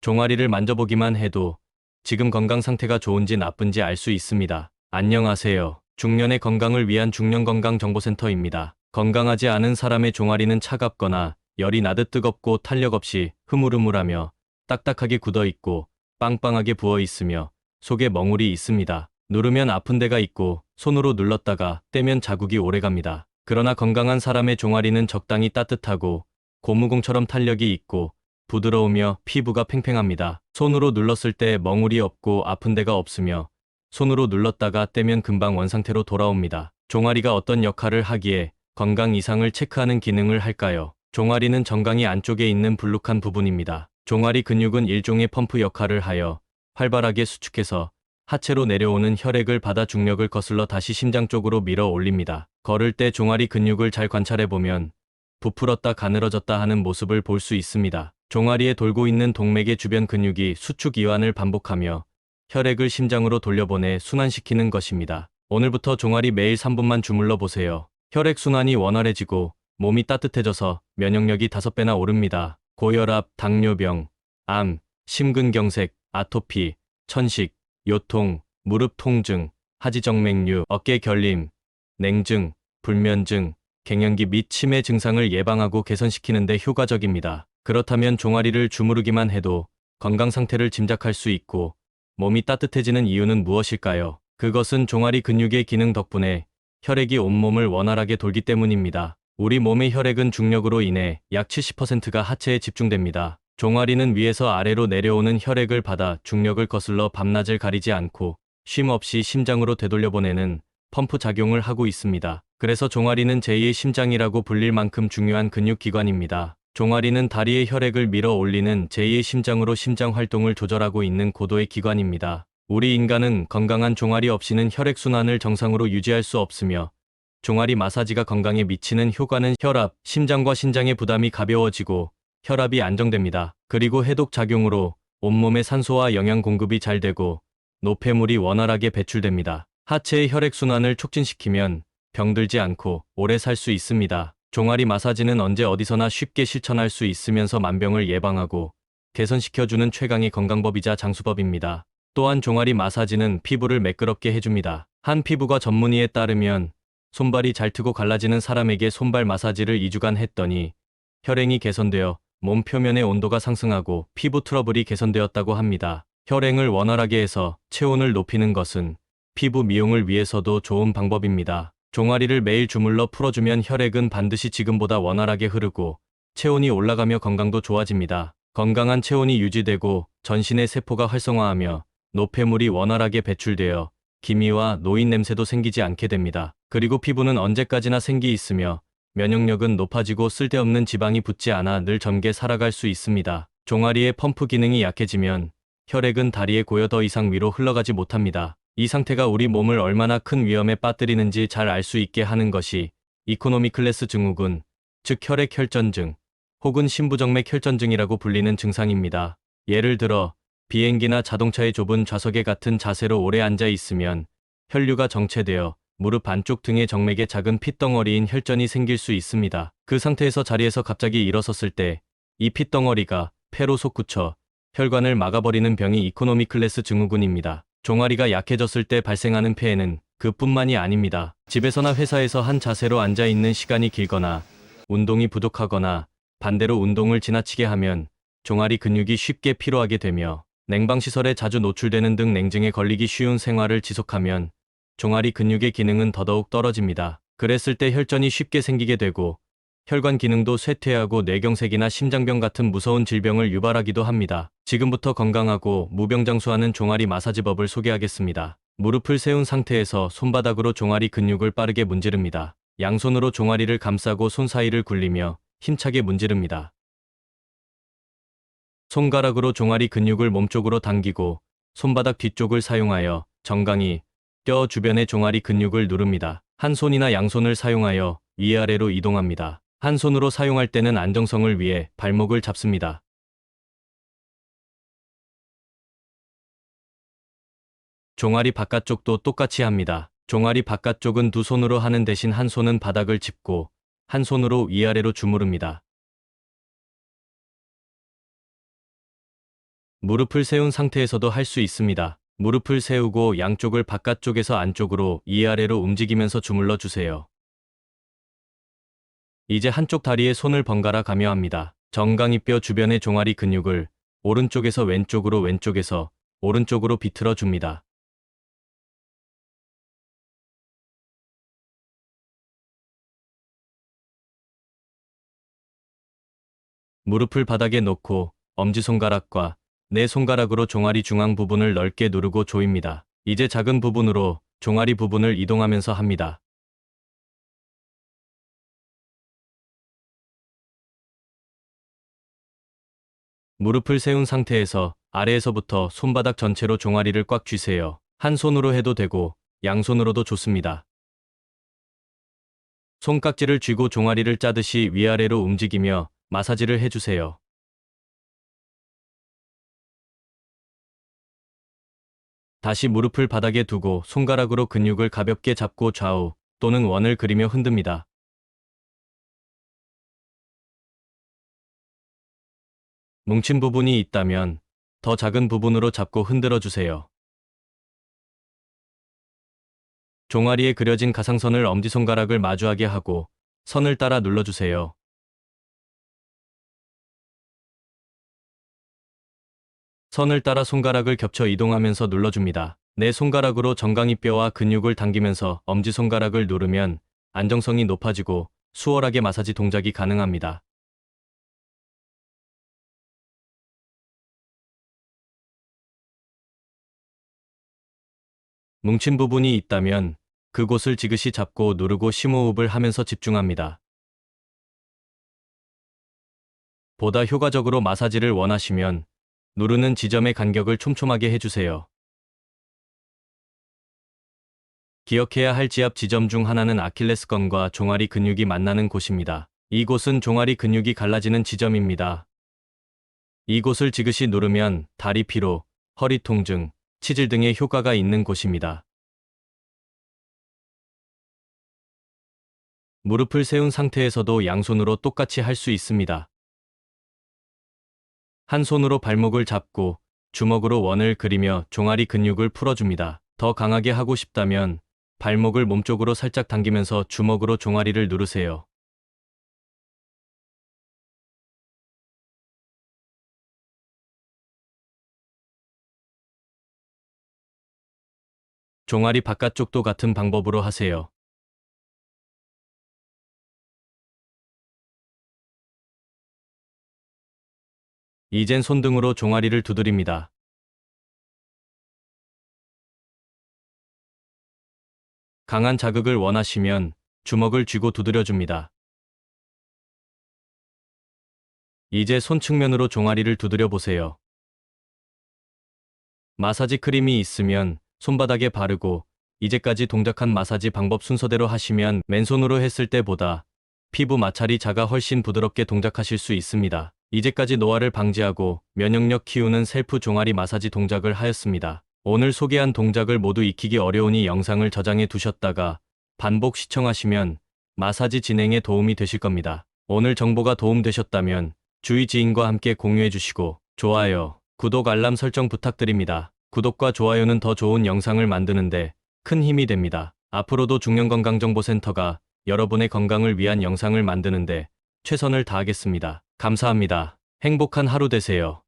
종아리를 만져보기만 해도 지금 건강 상태가 좋은지 나쁜지 알 수 있습니다. 안녕하세요. 중년의 건강을 위한 중년건강정보센터입니다. 건강하지 않은 사람의 종아리는 차갑거나 열이 나듯 뜨겁고 탄력 없이 흐물흐물하며 딱딱하게 굳어 있고 빵빵하게 부어 있으며 속에 멍울이 있습니다. 누르면 아픈 데가 있고 손으로 눌렀다가 떼면 자국이 오래갑니다. 그러나 건강한 사람의 종아리는 적당히 따뜻하고 고무공처럼 탄력이 있고 부드러우며 피부가 팽팽합니다. 손으로 눌렀을 때 멍울이 없고 아픈 데가 없으며 손으로 눌렀다가 떼면 금방 원상태로 돌아옵니다. 종아리가 어떤 역할을 하기에 건강 이상을 체크하는 기능을 할까요? 종아리는 정강이 안쪽에 있는 불룩한 부분입니다. 종아리 근육은 일종의 펌프 역할을 하여 활발하게 수축해서 하체로 내려오는 혈액을 받아 중력을 거슬러 다시 심장 쪽으로 밀어 올립니다. 걸을 때 종아리 근육을 잘 관찰해보면 부풀었다 가늘어졌다 하는 모습을 볼 수 있습니다. 종아리에 돌고 있는 동맥의 주변 근육이 수축 이완을 반복하며 혈액을 심장으로 돌려보내 순환시키는 것입니다. 오늘부터 종아리 매일 3분만 주물러 보세요. 혈액순환이 원활해지고 몸이 따뜻해져서 면역력이 5배나 오릅니다. 고혈압, 당뇨병, 암, 심근경색, 아토피, 천식, 요통, 무릎 통증, 하지정맥류, 어깨 결림, 냉증, 불면증, 갱년기 및 치매 증상을 예방하고 개선시키는 데 효과적입니다. 그렇다면 종아리를 주무르기만 해도 건강 상태를 짐작할 수 있고 몸이 따뜻해지는 이유는 무엇일까요? 그것은 종아리 근육의 기능 덕분에 혈액이 온몸을 원활하게 돌기 때문입니다. 우리 몸의 혈액은 중력으로 인해 약 70%가 하체에 집중됩니다. 종아리는 위에서 아래로 내려오는 혈액을 받아 중력을 거슬러 밤낮을 가리지 않고 쉼 없이 심장으로 되돌려보내는 펌프 작용을 하고 있습니다. 그래서 종아리는 제2의 심장이라고 불릴 만큼 중요한 근육기관입니다. 종아리는 다리의 혈액을 밀어 올리는 제2의 심장으로 심장 활동을 조절하고 있는 고도의 기관입니다. 우리 인간은 건강한 종아리 없이는 혈액순환을 정상으로 유지할 수 없으며 종아리 마사지가 건강에 미치는 효과는 혈압, 심장과 신장의 부담이 가벼워지고 혈압이 안정됩니다. 그리고 해독 작용으로 온몸에 산소와 영양 공급이 잘 되고 노폐물이 원활하게 배출됩니다. 하체의 혈액순환을 촉진시키면 병들지 않고 오래 살 수 있습니다. 종아리 마사지는 언제 어디서나 쉽게 실천할 수 있으면서 만병을 예방하고 개선시켜주는 최강의 건강법이자 장수법입니다. 또한 종아리 마사지는 피부를 매끄럽게 해줍니다. 한 피부과 전문의에 따르면 손발이 잘 트고 갈라지는 사람에게 손발 마사지를 2주간 했더니 혈행이 개선되어 몸 표면의 온도가 상승하고 피부 트러블이 개선되었다고 합니다. 혈행을 원활하게 해서 체온을 높이는 것은 피부 미용을 위해서도 좋은 방법입니다. 종아리를 매일 주물러 풀어주면 혈액은 반드시 지금보다 원활하게 흐르고 체온이 올라가며 건강도 좋아집니다. 건강한 체온이 유지되고 전신의 세포가 활성화하며 노폐물이 원활하게 배출되어 기미와 노인 냄새도 생기지 않게 됩니다. 그리고 피부는 언제까지나 생기 있으며 면역력은 높아지고 쓸데없는 지방이 붙지 않아 늘 젊게 살아갈 수 있습니다. 종아리의 펌프 기능이 약해지면 혈액은 다리에 고여 더 이상 위로 흘러가지 못합니다. 이 상태가 우리 몸을 얼마나 큰 위험에 빠뜨리는지 잘 알 수 있게 하는 것이 이코노미 클래스 증후군, 즉 혈액 혈전증 혹은 심부정맥 혈전증이라고 불리는 증상입니다. 예를 들어 비행기나 자동차의 좁은 좌석에 같은 자세로 오래 앉아 있으면 혈류가 정체되어 무릎 안쪽 등의 정맥에 작은 핏덩어리인 혈전이 생길 수 있습니다. 그 상태에서 자리에서 갑자기 일어섰을 때 이 핏덩어리가 폐로 솟구쳐 혈관을 막아버리는 병이 이코노미 클래스 증후군입니다. 종아리가 약해졌을 때 발생하는 폐해는 그뿐만이 아닙니다. 집에서나 회사에서 한 자세로 앉아 있는 시간이 길거나 운동이 부족하거나 반대로 운동을 지나치게 하면 종아리 근육이 쉽게 피로하게 되며 냉방시설에 자주 노출되는 등 냉증에 걸리기 쉬운 생활을 지속하면 종아리 근육의 기능은 더더욱 떨어집니다. 그랬을 때 혈전이 쉽게 생기게 되고 혈관 기능도 쇠퇴하고 뇌경색이나 심장병 같은 무서운 질병을 유발하기도 합니다. 지금부터 건강하고 무병장수하는 종아리 마사지법을 소개하겠습니다. 무릎을 세운 상태에서 손바닥으로 종아리 근육을 빠르게 문지릅니다. 양손으로 종아리를 감싸고 손 사이를 굴리며 힘차게 문지릅니다. 손가락으로 종아리 근육을 몸쪽으로 당기고 손바닥 뒤쪽을 사용하여 정강이 뼈 주변의 종아리 근육을 누릅니다. 한 손이나 양손을 사용하여 위아래로 이동합니다. 한 손으로 사용할 때는 안정성을 위해 발목을 잡습니다. 종아리 바깥쪽도 똑같이 합니다. 종아리 바깥쪽은 두 손으로 하는 대신 한 손은 바닥을 짚고 한 손으로 위아래로 주무릅니다. 무릎을 세운 상태에서도 할 수 있습니다. 무릎을 세우고 양쪽을 바깥쪽에서 안쪽으로 위아래로 움직이면서 주물러 주세요. 이제 한쪽 다리에 손을 번갈아 가며 합니다. 정강이뼈 주변의 종아리 근육을 오른쪽에서 왼쪽으로 왼쪽에서 오른쪽으로 비틀어 줍니다. 무릎을 바닥에 놓고 엄지손가락과 네 손가락으로 종아리 중앙 부분을 넓게 누르고 조입니다. 이제 작은 부분으로 종아리 부분을 이동하면서 합니다. 무릎을 세운 상태에서 아래에서부터 손바닥 전체로 종아리를 꽉 쥐세요. 한 손으로 해도 되고 양손으로도 좋습니다. 손깍지를 쥐고 종아리를 짜듯이 위아래로 움직이며 마사지를 해주세요. 다시 무릎을 바닥에 두고 손가락으로 근육을 가볍게 잡고 좌우 또는 원을 그리며 흔듭니다. 뭉친 부분이 있다면 더 작은 부분으로 잡고 흔들어 주세요. 종아리에 그려진 가상선을 엄지손가락을 마주하게 하고 선을 따라 눌러주세요. 선을 따라 손가락을 겹쳐 이동하면서 눌러줍니다. 내 손가락으로 정강이뼈와 근육을 당기면서 엄지손가락을 누르면 안정성이 높아지고 수월하게 마사지 동작이 가능합니다. 뭉친 부분이 있다면 그곳을 지그시 잡고 누르고 심호흡을 하면서 집중합니다. 보다 효과적으로 마사지를 원하시면 누르는 지점의 간격을 촘촘하게 해주세요. 기억해야 할 지압 지점 중 하나는 아킬레스건과 종아리 근육이 만나는 곳입니다. 이곳은 종아리 근육이 갈라지는 지점입니다. 이곳을 지그시 누르면 다리 피로, 허리 통증, 치질 등의 효과가 있는 곳입니다. 무릎을 세운 상태에서도 양손으로 똑같이 할 수 있습니다. 한 손으로 발목을 잡고 주먹으로 원을 그리며 종아리 근육을 풀어줍니다. 더 강하게 하고 싶다면 발목을 몸쪽으로 살짝 당기면서 주먹으로 종아리를 누르세요. 종아리 바깥쪽도 같은 방법으로 하세요. 이젠 손등으로 종아리를 두드립니다. 강한 자극을 원하시면 주먹을 쥐고 두드려줍니다. 이제 손 측면으로 종아리를 두드려 보세요. 마사지 크림이 있으면 손바닥에 바르고 이제까지 동작한 마사지 방법 순서대로 하시면 맨손으로 했을 때보다 피부 마찰이 작아 훨씬 부드럽게 동작하실 수 있습니다. 이제까지 노화를 방지하고 면역력 키우는 셀프 종아리 마사지 동작을 하였습니다. 오늘 소개한 동작을 모두 익히기 어려우니 영상을 저장해 두셨다가 반복 시청하시면 마사지 진행에 도움이 되실 겁니다. 오늘 정보가 도움되셨다면 주위 지인과 함께 공유해 주시고 좋아요, 구독 알람 설정 부탁드립니다. 구독과 좋아요는 더 좋은 영상을 만드는데 큰 힘이 됩니다. 앞으로도 중년건강정보센터가 여러분의 건강을 위한 영상을 만드는데 최선을 다하겠습니다. 감사합니다. 행복한 하루 되세요.